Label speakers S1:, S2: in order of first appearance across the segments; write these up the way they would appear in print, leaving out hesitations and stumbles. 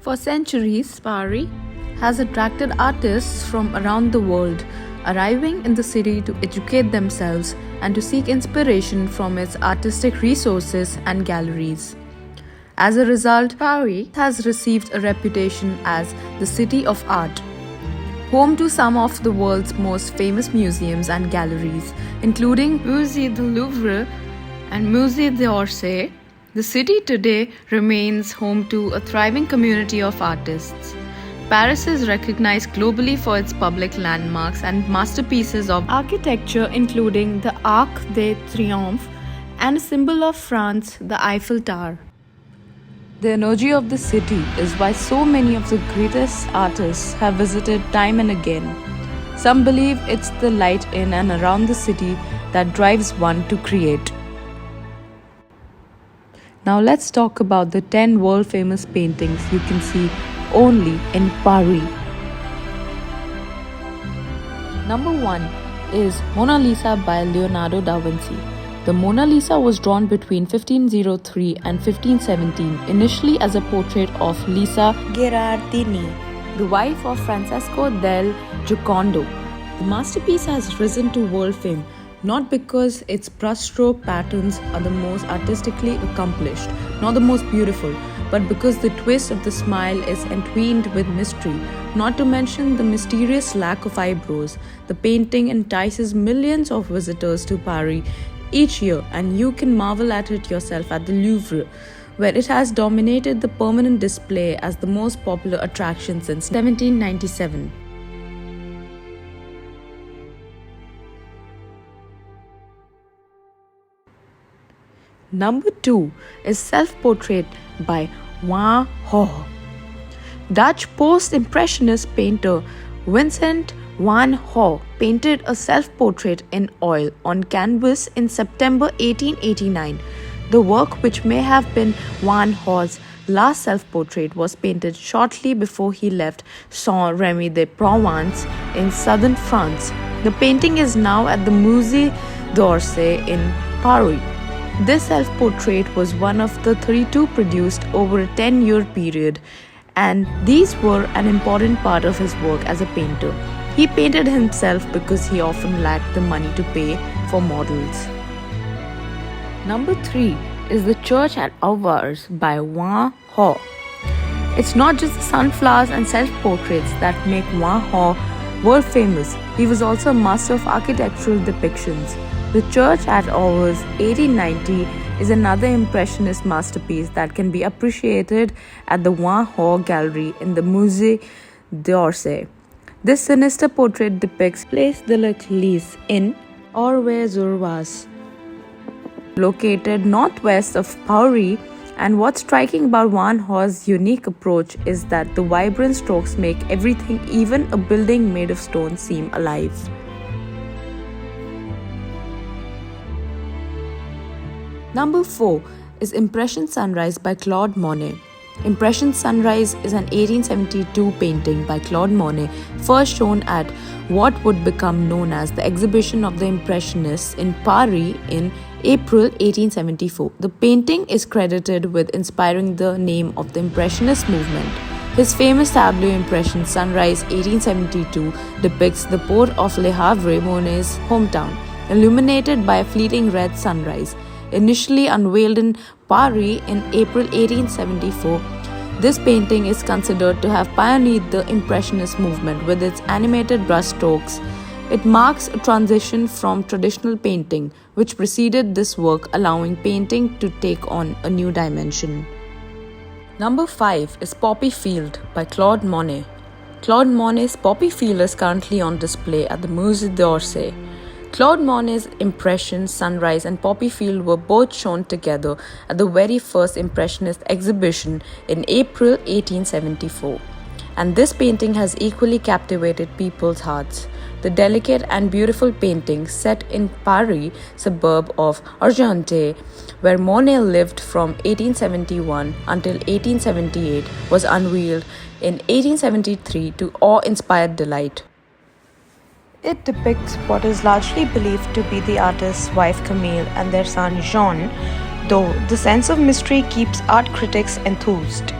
S1: For centuries, Paris has attracted artists from around the world, arriving in the city to educate themselves and to seek inspiration from its artistic resources and galleries. As a result, Paris has received a reputation as the city of art, home to some of the world's most famous museums and galleries, including Musée du Louvre and Musée d'Orsay. The city today remains home to a thriving community of artists. Paris is recognized globally for its public landmarks and masterpieces of architecture, including the Arc de Triomphe and a symbol of France, the Eiffel Tower. The energy of the city is why so many of the greatest artists have visited time and again. Some believe it's the light in and around the city that drives one to create. Now let's talk about the 10 world famous paintings you can see only in Paris. Number 1 is Mona Lisa by Leonardo da Vinci. The Mona Lisa was drawn between 1503 and 1517, initially as a portrait of Lisa Gherardini, the wife of Francesco del Giocondo. The masterpiece has risen to world fame, not because its brushstroke patterns are the most artistically accomplished, nor the most beautiful, but because the twist of the smile is entwined with mystery, not to mention the mysterious lack of eyebrows. The painting entices millions of visitors to Paris each year, and you can marvel at it yourself at the Louvre, where it has dominated the permanent display as the most popular attraction since 1797. Number 2 is Self-Portrait by Van Gogh. Dutch post-impressionist painter Vincent van Gogh painted a self-portrait in oil on canvas in September 1889. The work, which may have been Van Gogh's last self-portrait, was painted shortly before he left Saint-Rémy-de-Provence in southern France. The painting is now at the Musée d'Orsay in Paris. This self-portrait was one of the 32 produced over a 10-year period, and these were an important part of his work as a painter. He painted himself because he often lacked the money to pay for models. Number 3 is The Church at Auvers by Van Gogh. It's not just the sunflowers and self-portraits that make Van Gogh world famous. He was also a master of architectural depictions. The Church at Auvers 1890 is another impressionist masterpiece that can be appreciated at the Van Gogh Gallery in the Musée d'Orsay. This sinister portrait depicts Place de l'Église in Auvers, located northwest of Paris. And what's striking about Van Gogh's unique approach is that the vibrant strokes make everything, even a building made of stone, seem alive. Number 4 is Impression Sunrise by Claude Monet. Impression Sunrise is an 1872 painting by Claude Monet, first shown at what would become known as the Exhibition of the Impressionists in Paris in April 1874. The painting is credited with inspiring the name of the Impressionist movement. His famous tableau Impression Sunrise 1872 depicts the port of Le Havre, Monet's hometown, illuminated by a fleeting red sunrise. Initially unveiled in Paris in April 1874, this painting is considered to have pioneered the Impressionist movement with its animated brushstrokes. It marks a transition from traditional painting, which preceded this work, allowing painting to take on a new dimension. Number 5 is Poppy Field by Claude Monet. Claude Monet's Poppy Field is currently on display at the Musée d'Orsay. Claude Monet's Impression Sunrise and Poppy Field were both shown together at the very first Impressionist exhibition in April 1874. And this painting has equally captivated people's hearts. The delicate and beautiful painting, set in Paris suburb of Argenteuil, where Monet lived from 1871 until 1878, was unveiled in 1873 to awe-inspired delight. It depicts what is largely believed to be the artist's wife Camille and their son Jean, though the sense of mystery keeps art critics enthused.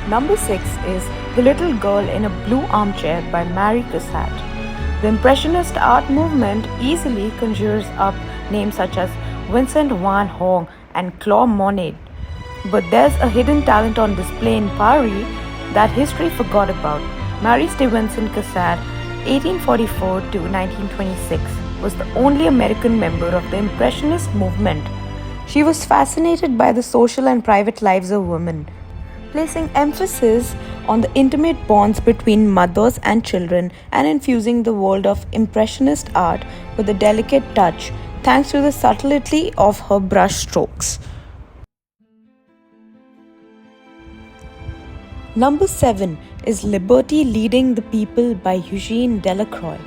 S1: Number 6 is The Little Girl in a Blue Armchair by Marie Cassatt. The Impressionist art movement easily conjures up names such as Vincent van Gogh and Claude Monet. But there's a hidden talent on display in Paris that history forgot about. Marie Stevenson Cassatt, 1844 to 1926, was the only American member of the Impressionist movement. She was fascinated by the social and private lives of women, placing emphasis on the intimate bonds between mothers and children and infusing the world of Impressionist art with a delicate touch thanks to the subtlety of her brush strokes. Number 7 is Liberty Leading the People by Eugene Delacroix.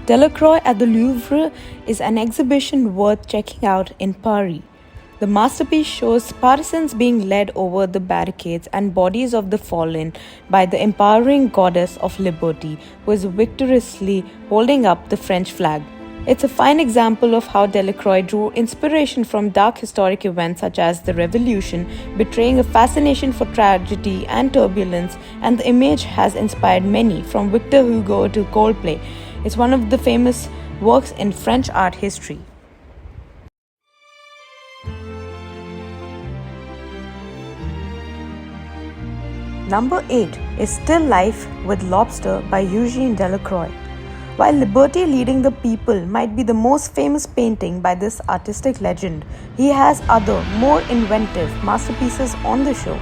S1: Delacroix at the Louvre is an exhibition worth checking out in Paris. The masterpiece shows partisans being led over the barricades and bodies of the fallen by the empowering goddess of liberty, who is victoriously holding up the French flag. It's a fine example of how Delacroix drew inspiration from dark historic events such as the Revolution, betraying a fascination for tragedy and turbulence, and the image has inspired many, from Victor Hugo to Coldplay. It's one of the famous works in French art history. Number 8 is Still Life with Lobster by Eugene Delacroix. While Liberty Leading the People might be the most famous painting by this artistic legend, he has other, more inventive masterpieces on the show.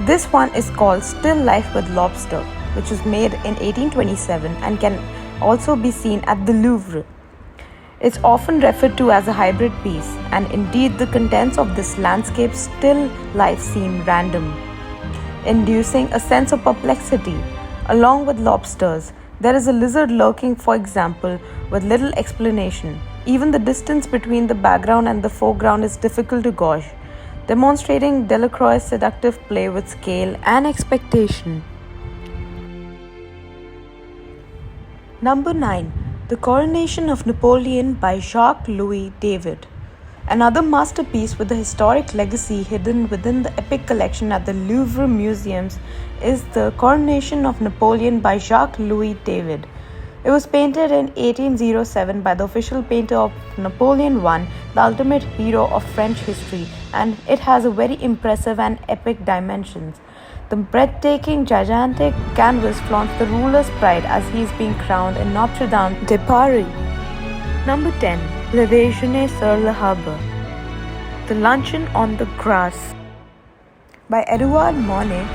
S1: This one is called Still Life with Lobster, which was made in 1827 and can also be seen at the Louvre. It's often referred to as a hybrid piece, and indeed the contents of this landscape still life seem random, inducing a sense of perplexity. Along with lobsters, there is a lizard lurking, for example, with little explanation. Even the distance between the background and the foreground is difficult to gauge, demonstrating Delacroix's seductive play with scale and expectation. Number 9. The Coronation of Napoleon by Jacques-Louis David. Another masterpiece with a historic legacy hidden within the epic collection at the Louvre Museums is The Coronation of Napoleon by Jacques-Louis David. It was painted in 1807 by the official painter of Napoleon I, the ultimate hero of French history, and it has a very impressive and epic dimensions. The breathtaking, gigantic canvas flaunts the ruler's pride as he is being crowned in Notre Dame de Paris. Number 10. Le Déjeuner sur le Harbour. The Luncheon on the Grass by Edouard Monet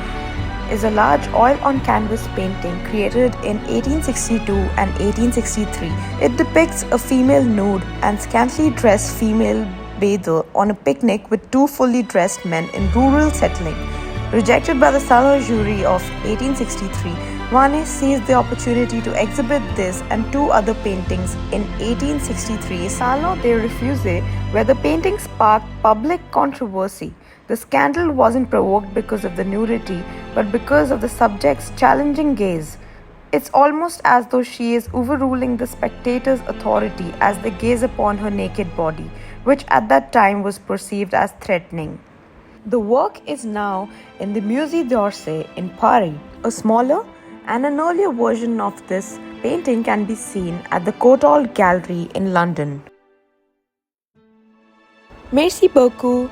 S1: is a large oil-on-canvas painting created in 1862 and 1863. It depicts a female nude and scantily dressed female bather on a picnic with two fully dressed men in rural settling. Rejected by the Salon jury of 1863, Monet seized the opportunity to exhibit this and two other paintings in 1863, Salon des Refusés, where the painting sparked public controversy. The scandal wasn't provoked because of the nudity, but because of the subject's challenging gaze. It's almost as though she is overruling the spectator's authority as they gaze upon her naked body, which at that time was perceived as threatening. The work is now in the Musée d'Orsay in Paris. A smaller and an earlier version of this painting can be seen at the Courtauld Gallery in London. Merci beaucoup.